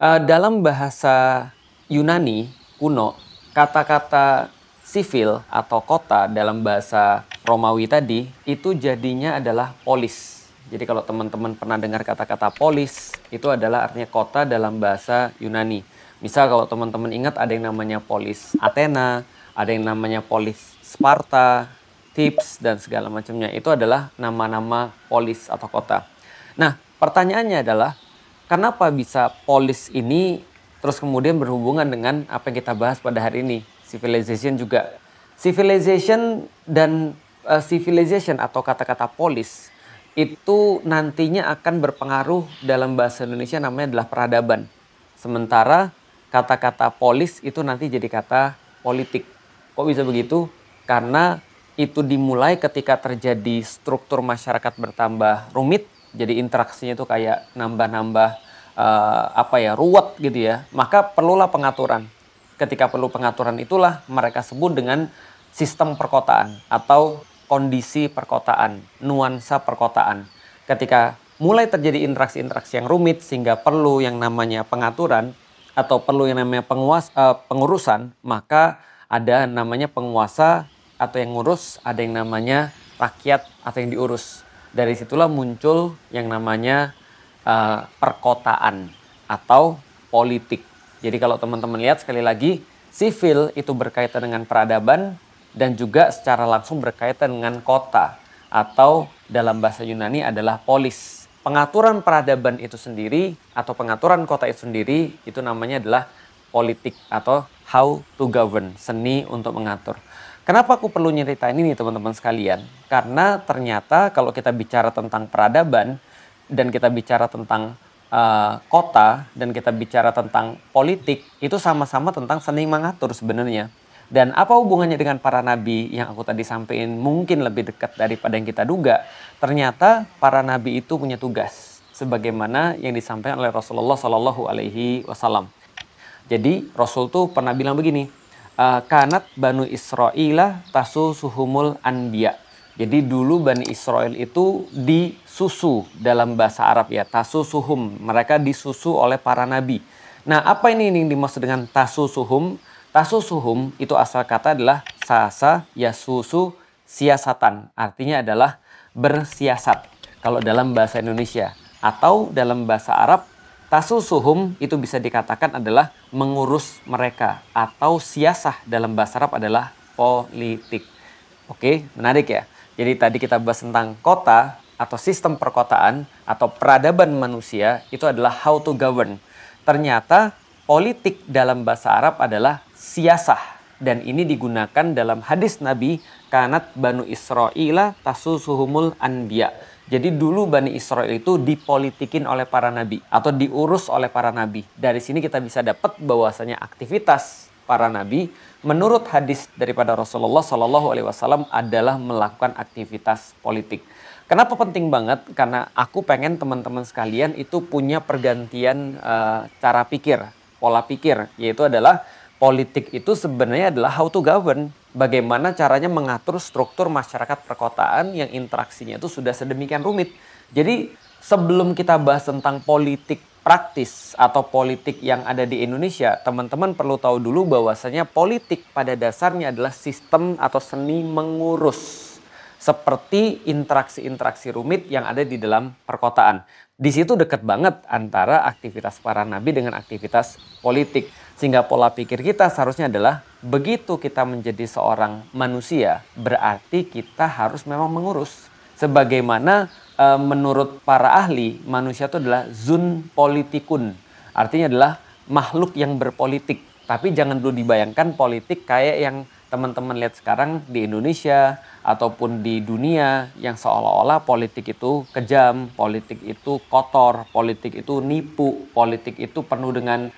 Dalam bahasa Yunani kuno, kata-kata sivil atau kota dalam bahasa Romawi tadi, itu jadinya adalah polis. Jadi kalau teman-teman pernah dengar kata-kata polis, itu adalah artinya kota dalam bahasa Yunani. Misal kalau teman-teman ingat ada yang namanya polis Athena, ada yang namanya polis Sparta, Thebes, dan segala macamnya. Itu adalah nama-nama polis atau kota. Nah, pertanyaannya adalah, kenapa bisa polis ini terus kemudian berhubungan dengan apa yang kita bahas pada hari ini, civilization juga. Civilization dan civilization atau kata-kata polis itu nantinya akan berpengaruh dalam bahasa Indonesia namanya adalah peradaban. Sementara kata-kata polis itu nanti jadi kata politik. Kok bisa begitu? Karena itu dimulai ketika terjadi struktur masyarakat bertambah rumit, jadi interaksinya itu kayak nambah-nambah ruwet gitu ya. Maka perlulah pengaturan. Ketika perlu pengaturan itulah mereka sebut dengan sistem perkotaan atau kondisi perkotaan, nuansa perkotaan. Ketika mulai terjadi interaksi-interaksi yang rumit sehingga perlu yang namanya pengaturan atau perlu yang namanya pengurusan, maka ada namanya penguasa atau yang ngurus, ada yang namanya rakyat atau yang diurus. Dari situlah muncul yang namanya perkotaan atau politik. Jadi kalau teman-teman lihat sekali lagi, sivil itu berkaitan dengan peradaban dan juga secara langsung berkaitan dengan kota atau dalam bahasa Yunani adalah polis. Pengaturan peradaban itu sendiri atau pengaturan kota itu sendiri itu namanya adalah politik atau how to govern, seni untuk mengatur. Kenapa aku perlu nyeritain ini teman-teman sekalian? Karena ternyata kalau kita bicara tentang peradaban dan kita bicara tentang kota dan kita bicara tentang politik, itu sama-sama tentang seni mengatur sebenarnya. Dan apa hubungannya dengan para nabi yang aku tadi sampaikan mungkin lebih dekat daripada yang kita duga. Ternyata para nabi itu punya tugas sebagaimana yang disampaikan oleh Rasulullah Shallallahu Alaihi Wasallam. Jadi Rasul tuh pernah bilang begini, kanat banu Israila tasusuhumul anbiya. Jadi dulu Bani Israel itu disusu dalam bahasa Arab ya, tasusuhum. Mereka disusu oleh para nabi. Nah, apa ini yang dimaksud dengan tasusuhum? Tasusuhum itu asal kata adalah sasa yasusu siasatan. Artinya adalah bersiasat kalau dalam bahasa Indonesia. Atau dalam bahasa Arab, tasusuhum itu bisa dikatakan adalah mengurus mereka. Atau siasah dalam bahasa Arab adalah politik. Oke, menarik ya. Jadi tadi kita bahas tentang kota atau sistem perkotaan atau peradaban manusia itu adalah how to govern. Ternyata politik dalam bahasa Arab adalah siasah dan ini digunakan dalam hadis Nabi kanat banu Israila tasusuhumul anbiya. Jadi dulu Bani Israel itu dipolitikin oleh para nabi atau diurus oleh para nabi. Dari sini kita bisa dapat bahwasanya aktivitas para nabi menurut hadis daripada Rasulullah Shallallahu Alaihi Wasallam adalah melakukan aktivitas politik. Kenapa penting banget? Karena aku pengen teman-teman sekalian itu punya pergantian cara pikir, pola pikir, yaitu adalah politik itu sebenarnya adalah how to govern. Bagaimana caranya mengatur struktur masyarakat perkotaan yang interaksinya itu sudah sedemikian rumit. Jadi sebelum kita bahas tentang politik praktis atau politik yang ada di Indonesia, teman-teman perlu tahu dulu bahwasanya politik pada dasarnya adalah sistem atau seni mengurus. Seperti interaksi-interaksi rumit yang ada di dalam perkotaan. Di situ dekat banget antara aktivitas para nabi dengan aktivitas politik. Sehingga pola pikir kita seharusnya adalah begitu kita menjadi seorang manusia, berarti kita harus memang mengurus. Sebagaimana menurut para ahli, manusia itu adalah zun politikun. Artinya adalah makhluk yang berpolitik. Tapi jangan dulu dibayangkan politik kayak yang teman-teman lihat sekarang di Indonesia ataupun di dunia yang seolah-olah politik itu kejam, politik itu kotor, politik itu nipu, politik itu penuh dengan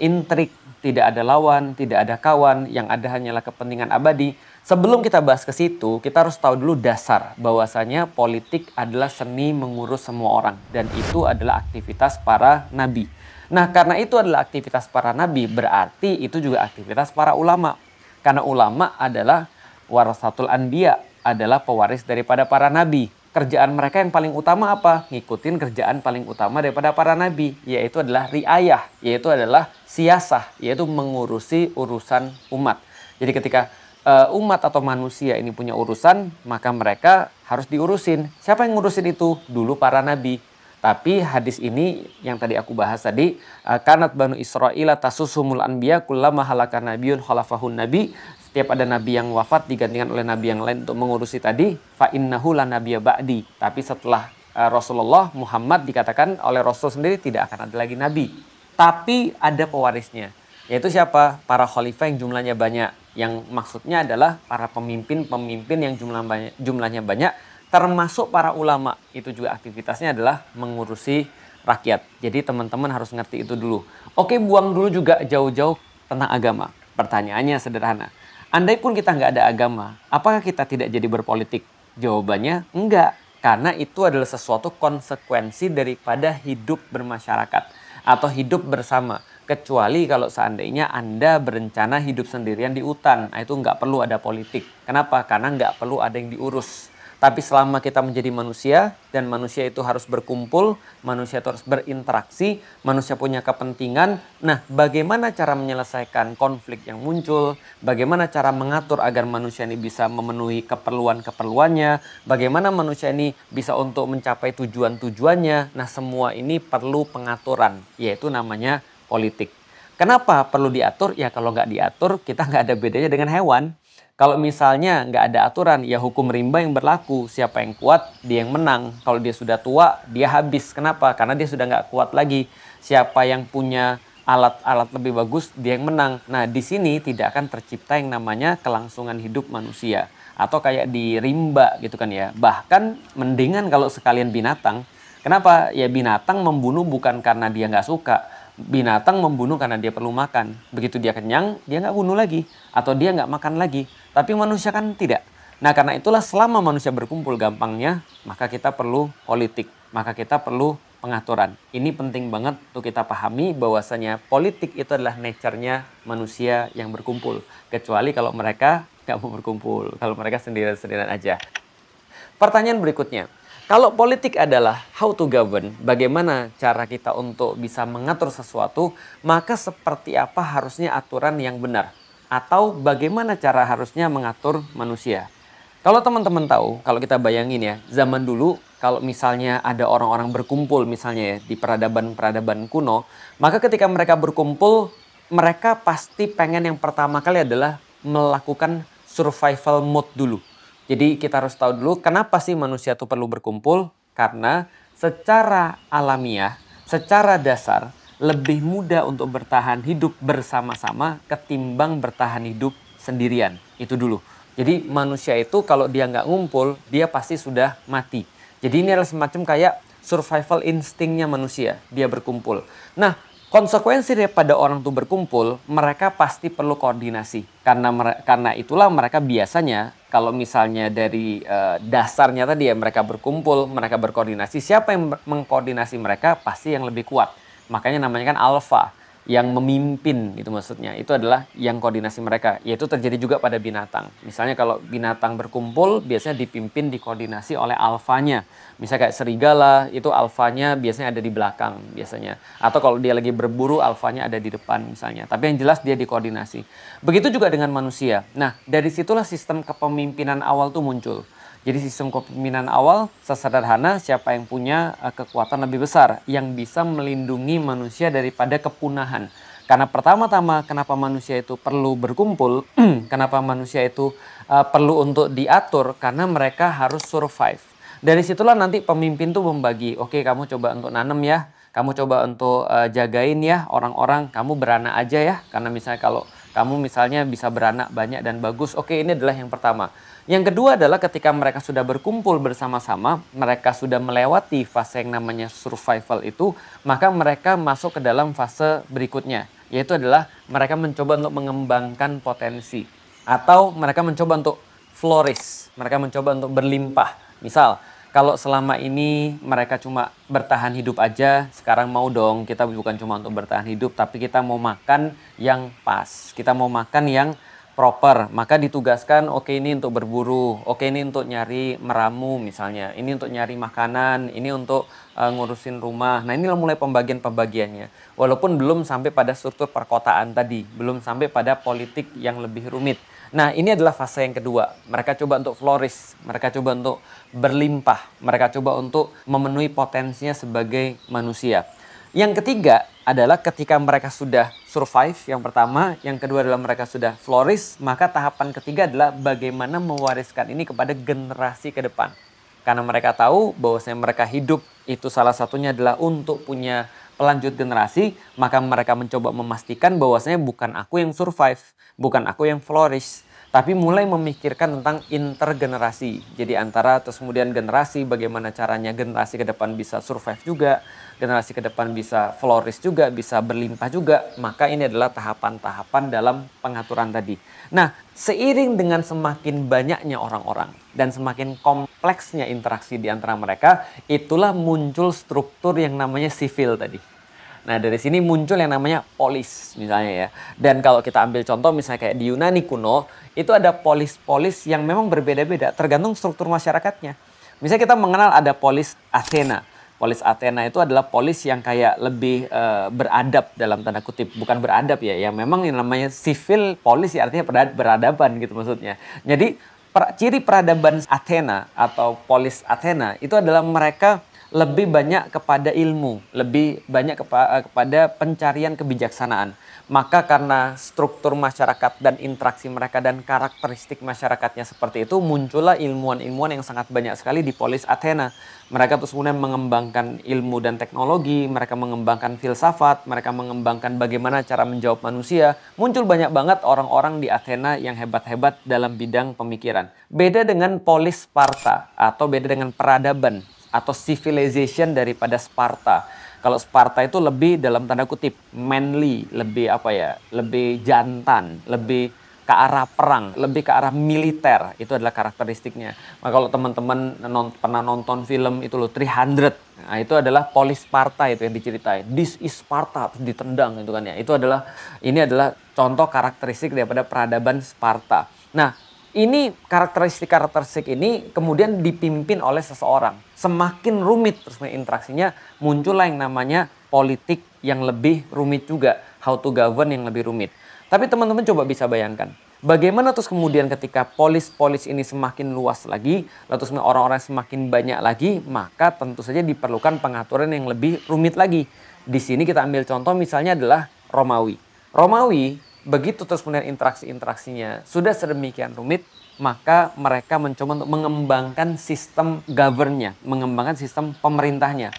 intrik, tidak ada lawan, tidak ada kawan, yang ada hanyalah kepentingan abadi. Sebelum kita bahas ke situ, kita harus tahu dulu dasar bahwasanya politik adalah seni mengurus semua orang dan itu adalah aktivitas para nabi. Nah, karena itu adalah aktivitas para nabi, berarti itu juga aktivitas para ulama. Karena ulama adalah warasatul anbiya, adalah pewaris daripada para nabi. kerjaan mereka yang paling utama apa? Ngikutin kerjaan paling utama daripada para nabi, yaitu adalah riayah, yaitu adalah siasah, yaitu mengurusi urusan umat. Jadi ketika umat atau manusia ini punya urusan, maka mereka harus diurusin. Siapa yang ngurusin itu? Dulu para nabi. Tapi hadis ini yang tadi aku bahas tadi, kanat banu Israila tasusumul anbiya kullama halaka nabiyyun khalafahun nabi. Setiap ada nabi yang wafat digantikan oleh nabi yang lain untuk mengurusi tadi, fa innahu la nabiyya ba'di. Tapi setelah Rasulullah Muhammad dikatakan oleh Rasul sendiri tidak akan ada lagi nabi. Tapi ada pewarisnya. Yaitu siapa? Para khalifah yang jumlahnya banyak. Yang maksudnya adalah para pemimpin-pemimpin yang jumlahnya banyak, termasuk para ulama. Itu juga aktivitasnya adalah mengurusi rakyat. Jadi teman-teman harus ngerti itu dulu. Oke, buang dulu juga jauh-jauh tentang agama. Pertanyaannya sederhana. Andai pun kita nggak ada agama, apakah kita tidak jadi berpolitik? Jawabannya enggak. Karena itu adalah sesuatu konsekuensi daripada hidup bermasyarakat atau hidup bersama. Kecuali kalau seandainya Anda berencana hidup sendirian di hutan. Nah, itu nggak perlu ada politik. Kenapa? Karena nggak perlu ada yang diurus. Tapi selama kita menjadi manusia, dan manusia itu harus berkumpul, manusia itu harus berinteraksi, manusia punya kepentingan. Nah, bagaimana cara menyelesaikan konflik yang muncul? Bagaimana cara mengatur agar manusia ini bisa memenuhi keperluan-keperluannya? Bagaimana manusia ini bisa untuk mencapai tujuan-tujuannya? Nah, semua ini perlu pengaturan, yaitu namanya politik. Kenapa perlu diatur? Ya kalau nggak diatur, kita nggak ada bedanya dengan hewan. Kalau misalnya nggak ada aturan, ya hukum rimba yang berlaku. Siapa yang kuat, dia yang menang. Kalau dia sudah tua, dia habis. Kenapa? Karena dia sudah nggak kuat lagi. Siapa yang punya alat-alat lebih bagus, dia yang menang. Nah, di sini tidak akan tercipta yang namanya kelangsungan hidup manusia. Atau kayak di rimba gitu kan ya. Bahkan mendingan kalau sekalian binatang. Kenapa? Ya binatang membunuh bukan karena dia nggak suka. Binatang membunuh karena dia perlu makan. Begitu dia kenyang, dia nggak bunuh lagi. Atau dia nggak makan lagi. Tapi manusia kan tidak. Nah, karena itulah selama manusia berkumpul gampangnya, maka kita perlu politik. Maka kita perlu pengaturan. Ini penting banget untuk kita pahami bahwasanya politik itu adalah nature-nya manusia yang berkumpul. Kecuali kalau mereka nggak mau berkumpul. Kalau mereka sendirian-sendirian aja. Pertanyaan berikutnya. Kalau politik adalah how to govern, bagaimana cara kita untuk bisa mengatur sesuatu, maka seperti apa harusnya aturan yang benar? Atau bagaimana cara harusnya mengatur manusia? Kalau teman-teman tahu, kalau kita bayangin ya, zaman dulu kalau misalnya ada orang-orang berkumpul misalnya ya, di peradaban-peradaban kuno, maka ketika mereka berkumpul, mereka pasti pengen yang pertama kali adalah melakukan survival mode dulu. Jadi kita harus tahu dulu kenapa sih manusia itu perlu berkumpul? Karena secara alamiah, secara dasar, lebih mudah untuk bertahan hidup bersama-sama ketimbang bertahan hidup sendirian. Itu dulu. Jadi manusia itu kalau dia nggak ngumpul, dia pasti sudah mati. Jadi ini adalah semacam kayak survival instingnya manusia, dia berkumpul. Nah, konsekuensi daripada orang itu berkumpul, mereka pasti perlu koordinasi. Karena itulah mereka biasanya, kalau misalnya dari dasarnya tadi ya mereka berkumpul, mereka berkoordinasi. Siapa yang mengkoordinasi mereka pasti yang lebih kuat. Makanya namanya kan alfa, yang memimpin itu maksudnya. Itu adalah yang koordinasi mereka. Yaitu terjadi juga pada binatang. Misalnya kalau binatang berkumpul biasanya dipimpin, dikoordinasi oleh alfanya. Misalnya kayak serigala, itu alfanya biasanya ada di belakang biasanya. Atau kalau dia lagi berburu, alfanya ada di depan misalnya. Tapi yang jelas dia dikoordinasi. Begitu juga dengan manusia. Nah, dari situlah sistem kepemimpinan awal tuh muncul. Jadi sistem kepemimpinan awal sesederhana siapa yang punya kekuatan lebih besar yang bisa melindungi manusia daripada kepunahan. Karena pertama-tama kenapa manusia itu perlu berkumpul, kenapa manusia itu perlu untuk diatur, karena mereka harus survive. Dari situlah nanti pemimpin tuh membagi, oke kamu coba untuk nanam ya, kamu coba untuk jagain ya orang-orang, kamu beranak aja ya. Karena misalnya kalau kamu misalnya bisa beranak banyak dan bagus, oke ini adalah yang pertama. Yang kedua adalah ketika mereka sudah berkumpul bersama-sama, mereka sudah melewati fase yang namanya survival itu, maka mereka masuk ke dalam fase berikutnya, yaitu adalah mereka mencoba untuk mengembangkan potensi. Atau mereka mencoba untuk flourish, mereka mencoba untuk berlimpah. Misal, kalau selama ini mereka cuma bertahan hidup aja, sekarang mau dong kita bukan cuma untuk bertahan hidup, tapi kita mau makan yang pas. Kita mau makan yang proper, maka ditugaskan, oke ini untuk berburu, oke ini untuk nyari meramu misalnya, ini untuk nyari makanan, ini untuk ngurusin rumah. Nah, inilah mulai pembagian-pembagiannya. Walaupun belum sampai pada struktur perkotaan tadi, belum sampai pada politik yang lebih rumit. Nah, ini adalah fase yang kedua. Mereka coba untuk flourish, mereka coba untuk berlimpah, mereka coba untuk memenuhi potensinya sebagai manusia. Yang ketiga adalah ketika mereka sudah survive, yang pertama. Yang kedua adalah mereka sudah flourish. Maka tahapan ketiga adalah bagaimana mewariskan ini kepada generasi ke depan. Karena mereka tahu bahwasanya mereka hidup itu salah satunya adalah untuk punya pelanjut generasi. Maka mereka mencoba memastikan bahwasanya bukan aku yang survive, bukan aku yang flourish, tapi mulai memikirkan tentang intergenerasi. Jadi antara terus kemudian generasi, bagaimana caranya generasi ke depan bisa survive juga, generasi ke depan bisa flourish juga, bisa berlimpah juga. Maka ini adalah tahapan-tahapan dalam pengaturan tadi. Nah, seiring dengan semakin banyaknya orang-orang dan semakin kompleksnya interaksi di antara mereka, itulah muncul struktur yang namanya sivil tadi. Nah, dari sini muncul yang namanya polis misalnya ya. Dan kalau kita ambil contoh misalnya kayak di Yunani kuno, itu ada polis-polis yang memang berbeda-beda tergantung struktur masyarakatnya. Misalnya kita mengenal ada polis Athena. Polis Athena itu adalah polis yang kayak lebih beradab dalam tanda kutip. Bukan beradab ya, yang memang yang namanya civil polis ya artinya beradaban gitu maksudnya. Jadi ciri peradaban Athena atau polis Athena itu adalah mereka lebih banyak kepada ilmu, lebih banyak kepada pencarian kebijaksanaan. Maka karena struktur masyarakat dan interaksi mereka dan karakteristik masyarakatnya seperti itu, muncullah ilmuwan-ilmuwan yang sangat banyak sekali di polis Athena. Mereka terus kemudian mengembangkan ilmu dan teknologi, mereka mengembangkan filsafat, mereka mengembangkan bagaimana cara menjawab manusia. Muncul banyak banget orang-orang di Athena yang hebat-hebat dalam bidang pemikiran. Beda dengan polis Sparta atau beda dengan peradaban atau civilization daripada Sparta. Kalau Sparta itu lebih dalam tanda kutip manly, lebih apa ya, lebih jantan, lebih ke arah perang, lebih ke arah militer. Itu adalah karakteristiknya. Maka kalau teman-teman pernah nonton film itu loh 300, nah itu adalah polis Sparta itu yang diceritain. This is Sparta, terus ditendang itu kan ya. Ini adalah contoh karakteristik daripada peradaban Sparta. Nah, ini karakteristik ini kemudian dipimpin oleh seseorang. Semakin rumit terus interaksinya, muncullah yang namanya politik yang lebih rumit juga. How to govern yang lebih rumit. Tapi teman-teman coba bisa bayangkan. Bagaimana terus kemudian ketika polis-polis ini semakin luas lagi, lalu terus orang-orang semakin banyak lagi, maka tentu saja diperlukan pengaturan yang lebih rumit lagi. Di sini kita ambil contoh misalnya adalah Romawi. Romawi begitu terus kemudian interaksi-interaksinya sudah sedemikian rumit, maka mereka mencoba untuk mengembangkan sistem governnya, mengembangkan sistem pemerintahnya.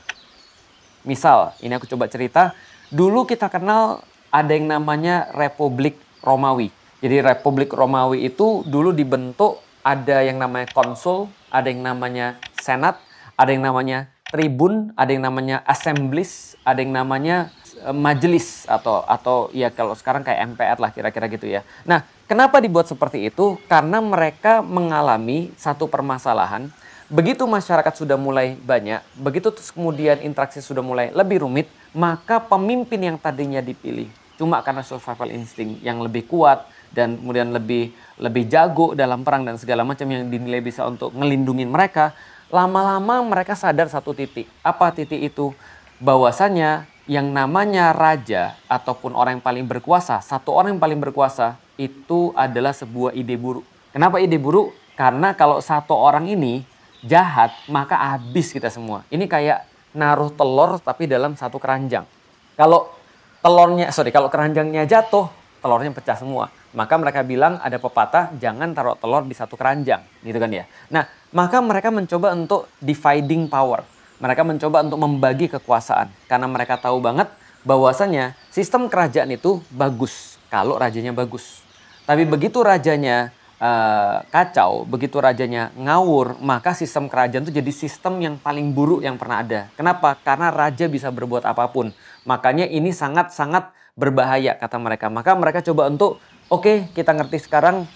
Misal, ini aku coba cerita, dulu kita kenal ada yang namanya Republik Romawi. Jadi Republik Romawi itu dulu dibentuk ada yang namanya konsul, ada yang namanya senat, ada yang namanya tribun, ada yang namanya assemblies, ada yang namanya majelis atau ya kalau sekarang kayak MPR lah kira-kira gitu ya. Nah, kenapa dibuat seperti itu? Karena mereka mengalami satu permasalahan. Begitu masyarakat sudah mulai banyak, begitu terus kemudian interaksi sudah mulai lebih rumit, maka pemimpin yang tadinya dipilih cuma karena survival instinct yang lebih kuat dan kemudian lebih jago dalam perang dan segala macam yang dinilai bisa untuk ngelindungin mereka, lama-lama mereka sadar satu titik. Apa titik itu? Bahwasanya yang namanya raja ataupun orang yang paling berkuasa, satu orang yang paling berkuasa itu adalah sebuah ide buruk. Kenapa ide buruk? Karena kalau satu orang ini jahat, maka habis kita semua. Ini kayak naruh telur tapi dalam satu keranjang. Kalau kalau keranjangnya jatuh, telurnya pecah semua. Maka mereka bilang ada pepatah, jangan taruh telur di satu keranjang, gitu kan ya. Nah, maka mereka mencoba untuk dividing power. Mereka mencoba untuk membagi kekuasaan. Karena mereka tahu banget bahwasanya sistem kerajaan itu bagus kalau rajanya bagus. Tapi begitu rajanya kacau, begitu rajanya ngawur, maka sistem kerajaan itu jadi sistem yang paling buruk yang pernah ada. Kenapa? Karena raja bisa berbuat apapun. Makanya ini sangat-sangat berbahaya kata mereka. Maka mereka coba untuk, oke, kita ngerti sekarang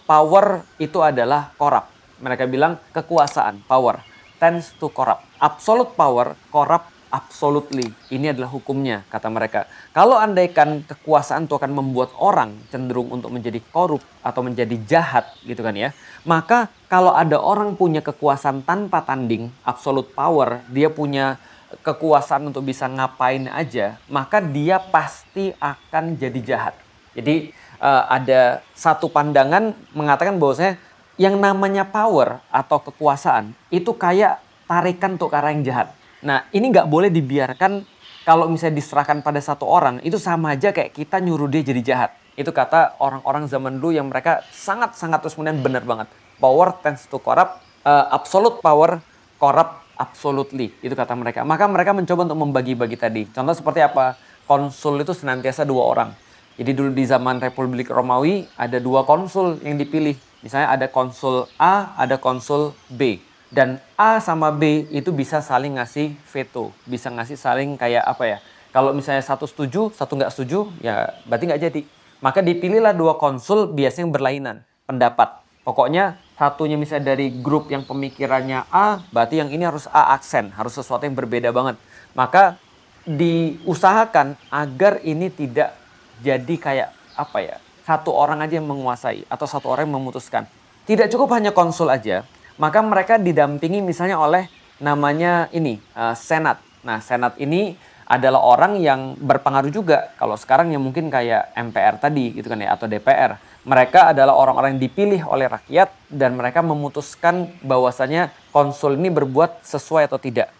power itu adalah corrupt. Mereka bilang kekuasaan, power tends to corrupt. Absolute power corrupt absolutely. Ini adalah hukumnya, kata mereka. Kalau andaikan kekuasaan itu akan membuat orang cenderung untuk menjadi korup atau menjadi jahat gitu kan ya. Maka kalau ada orang punya kekuasaan tanpa tanding, absolute power, dia punya kekuasaan untuk bisa ngapain aja, maka dia pasti akan jadi jahat. Jadi ada satu pandangan mengatakan bahwasanya yang namanya power atau kekuasaan itu kayak tarikan untuk ke arah yang jahat. Nah, ini nggak boleh dibiarkan kalau misalnya diserahkan pada satu orang, itu sama aja kayak kita nyuruh dia jadi jahat. Itu kata orang-orang zaman dulu yang mereka sangat-sangat terus kemudian benar banget. Power tends to corrupt, absolute power corrupt absolutely. Itu kata mereka. Maka mereka mencoba untuk membagi-bagi tadi. Contoh seperti apa? Konsul itu senantiasa 2 orang. Jadi dulu di zaman Republik Romawi ada 2 konsul yang dipilih. Misalnya ada konsul A, ada konsul B. Dan A sama B itu bisa saling ngasih veto. Bisa ngasih saling kayak apa ya. Kalau misalnya satu setuju, satu nggak setuju, ya berarti nggak jadi. Maka dipilihlah 2 konsul biasanya yang berlainan pendapat. Pokoknya satunya misalnya dari grup yang pemikirannya A, berarti yang ini harus A aksen. Harus sesuatu yang berbeda banget. Maka diusahakan agar ini tidak jadi kayak apa ya. Satu orang aja yang menguasai atau satu orang yang memutuskan. Tidak cukup hanya konsul aja. Maka mereka didampingi misalnya oleh namanya ini, Senat. Nah, Senat ini adalah orang yang berpengaruh juga. Kalau sekarang ya mungkin kayak MPR tadi gitu kan ya, atau DPR. Mereka adalah orang-orang yang dipilih oleh rakyat dan mereka memutuskan bahwasanya konsul ini berbuat sesuai atau tidak.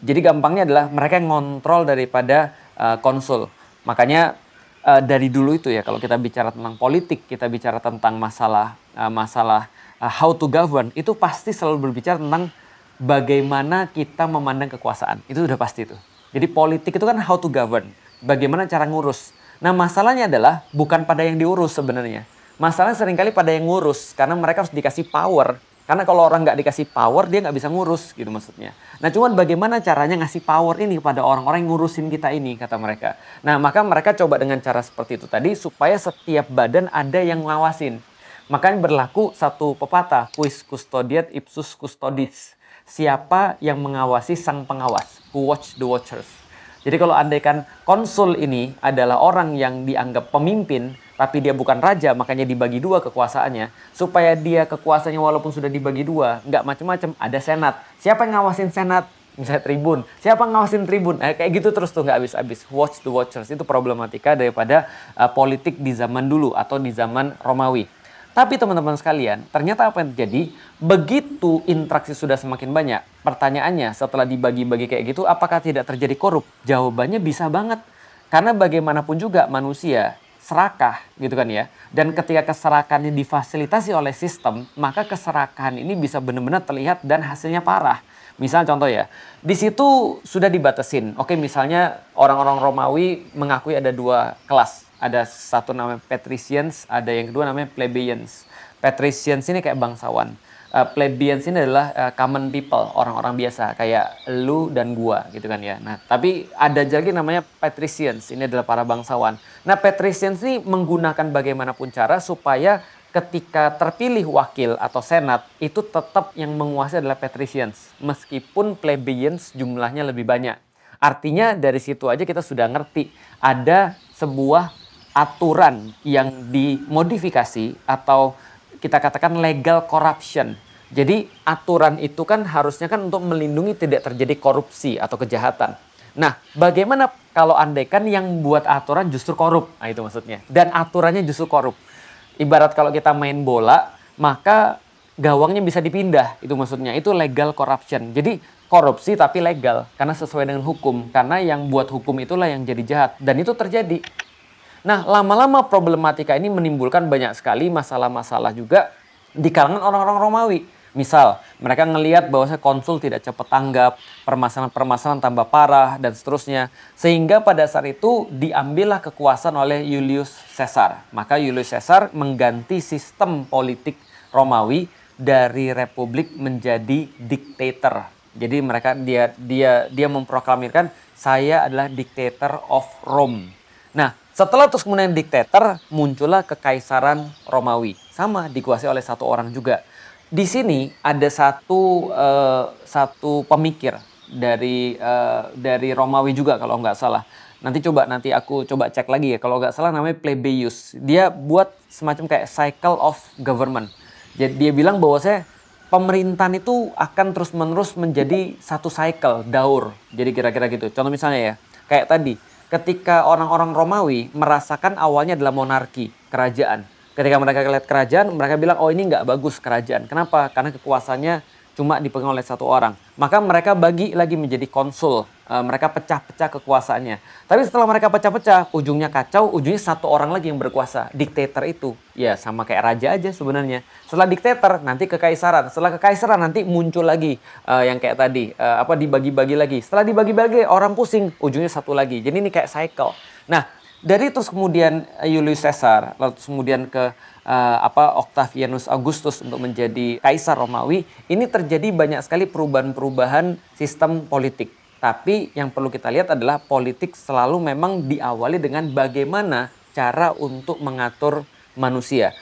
Jadi gampangnya adalah mereka yang ngontrol daripada konsul. Makanya dari dulu itu ya, kalau kita bicara tentang politik, kita bicara tentang masalah how to govern, itu pasti selalu berbicara tentang bagaimana kita memandang kekuasaan. Itu udah pasti tuh. Jadi politik itu kan how to govern, bagaimana cara ngurus. Nah, masalahnya adalah bukan pada yang diurus sebenarnya. Masalahnya seringkali pada yang ngurus, karena mereka harus dikasih power. Karena kalau orang nggak dikasih power, dia nggak bisa ngurus gitu maksudnya. Nah, cuman bagaimana caranya ngasih power ini kepada orang-orang yang ngurusin kita ini, kata mereka. Nah, maka mereka coba dengan cara seperti itu tadi, supaya setiap badan ada yang ngawasin. Makanya berlaku satu pepatah, quis custodiet ipsus custodis. Siapa yang mengawasi sang pengawas? Who watch the watchers. Jadi kalau andaikan konsul ini adalah orang yang dianggap pemimpin, tapi dia bukan raja, makanya dibagi 2 kekuasaannya. Supaya dia kekuasaannya walaupun sudah dibagi 2, nggak macam-macam, ada senat. Siapa yang ngawasin senat? Misalnya tribun. Siapa yang ngawasin tribun? Kayak gitu terus tuh, nggak habis-habis. Watch the watchers. Itu problematika daripada politik di zaman dulu atau di zaman Romawi. Tapi teman-teman sekalian, ternyata apa yang terjadi? Begitu interaksi sudah semakin banyak, pertanyaannya setelah dibagi-bagi kayak gitu, apakah tidak terjadi korup? Jawabannya bisa banget. Karena bagaimanapun juga manusia serakah gitu kan ya. Dan ketika keserakahannya difasilitasi oleh sistem, maka keserakahan ini bisa benar-benar terlihat dan hasilnya parah. Misal contoh ya, di situ sudah dibatasin. Oke, misalnya orang-orang Romawi mengakui ada 2 kelas. Ada satu namanya patricians, ada yang kedua namanya plebeians. Patricians ini kayak bangsawan. Plebeians ini adalah common people, orang-orang biasa kayak lu dan gua gitu kan ya. Nah, tapi ada lagi namanya patricians, ini adalah para bangsawan. Nah, patricians ini menggunakan bagaimanapun cara supaya ketika terpilih wakil atau senat, itu tetap yang menguasai adalah patricians. Meskipun plebeians jumlahnya lebih banyak. Artinya dari situ aja kita sudah ngerti ada sebuah aturan yang dimodifikasi atau kita katakan legal corruption. Jadi aturan itu kan harusnya kan untuk melindungi tidak terjadi korupsi atau kejahatan. Nah, bagaimana kalau andaikan yang buat aturan justru korup? Nah, itu maksudnya. Dan aturannya justru korup. Ibarat kalau kita main bola, maka gawangnya bisa dipindah. Itu maksudnya. Itu legal corruption. Jadi korupsi tapi legal. Karena sesuai dengan hukum. Karena yang buat hukum itulah yang jadi jahat. Dan itu terjadi. Nah, lama-lama problematika ini menimbulkan banyak sekali masalah-masalah juga di kalangan orang-orang Romawi. Misal, mereka ngelihat bahwa konsul tidak cepat tanggap, permasalahan-permasalahan tambah parah, dan seterusnya. Sehingga pada saat itu diambillah kekuasaan oleh Julius Caesar. Maka Julius Caesar mengganti sistem politik Romawi dari republik menjadi dictator. Jadi mereka dia memproklamirkan, saya adalah dictator of Rome. Nah, setelah terus kemudian diktator, muncullah kekaisaran Romawi. Sama, dikuasai oleh satu orang juga. Di sini ada satu pemikir dari Romawi juga kalau nggak salah. Nanti aku coba cek lagi ya. Kalau nggak salah namanya Plebeius. Dia buat semacam kayak cycle of government. Jadi dia bilang bahwasanya pemerintahan itu akan terus-menerus menjadi satu cycle, daur. Jadi kira-kira gitu. Contoh misalnya ya, kayak tadi, ketika orang-orang Romawi merasakan awalnya adalah monarki, kerajaan. Ketika mereka lihat kerajaan, mereka bilang, oh ini nggak bagus kerajaan. Kenapa? Karena kekuasaannya cuma dipegang oleh satu orang. Maka mereka bagi lagi menjadi konsul. Mereka pecah-pecah kekuasaannya. Tapi setelah mereka pecah-pecah, ujungnya kacau, ujungnya satu orang lagi yang berkuasa. Diktator itu. Ya sama kayak raja aja sebenarnya. Setelah diktator, nanti kekaisaran. Setelah kekaisaran, nanti muncul lagi yang kayak tadi. Dibagi-bagi lagi. Setelah dibagi-bagi, orang pusing. Ujungnya satu lagi. Jadi ini kayak cycle. Nah, dari terus kemudian Julius Caesar, lalu terus kemudian ke Octavianus Augustus untuk menjadi kaisar Romawi, ini terjadi banyak sekali perubahan-perubahan sistem politik. Tapi yang perlu kita lihat adalah politik selalu memang diawali dengan bagaimana cara untuk mengatur manusia.